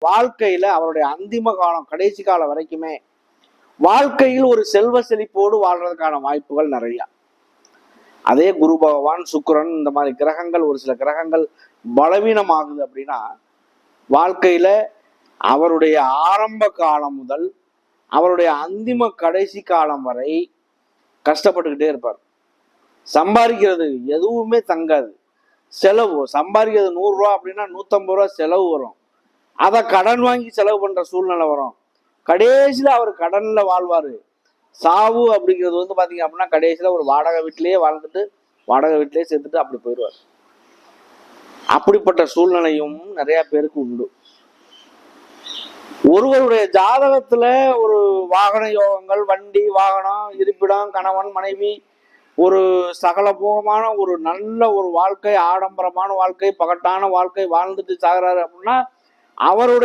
வாழ்க்கையில அவருடைய அந்திம காலம் கடைசி காலம் வரைக்குமே வாழ்க்கையில் ஒரு செல்வ செழிப்போடு வாழ்றதுக்கான வாய்ப்புகள் நிறைய. அதே குரு பகவான், சுக்கிரன், இந்த மாதிரி கிரகங்கள், ஒரு சில கிரகங்கள் பலவீனமாகுது அப்படின்னா வாழ்க்கையில அவருடைய ஆரம்ப காலம் முதல் அவருடைய அந்திம கடைசி காலம் வரை கஷ்டப்பட்டுக்கிட்டே இருப்பார். சம்பாதிக்கிறது எதுவுமே தங்காது. செலவு, சம்பாதிக்கிறது 100 ரூபா அப்படின்னா 150 ரூபா செலவு வரும். அதை கடன் வாங்கி செலவு பண்ற சூழ்நிலை வரும். கடைசியில அவர் கடன்ல வாழ்வாரு. சாவு அப்படிங்கிறது வந்து பாத்தீங்க அப்படின்னா கடைசியில ஒரு வாடகை வீட்டிலேயே வாழ்ந்துட்டு வாடகை வீட்டிலேயே சேர்த்துட்டு அப்படி போயிடுவார். அப்படிப்பட்ட சூழ்நிலையும் நிறைய பேருக்கு உண்டு. ஒருவருடைய ஜாதகத்துல ஒரு வாகன யோகங்கள், வண்டி, வாகனம், இருப்பிடம், கணவன், மனைவி, ஒரு சகலபோகமான ஒரு நல்ல ஒரு வாழ்க்கை, ஆடம்பரமான வாழ்க்கை, பகட்டான வாழ்க்கை வாழ்ந்துட்டு சாகுறாரு அப்படின்னா அவருடைய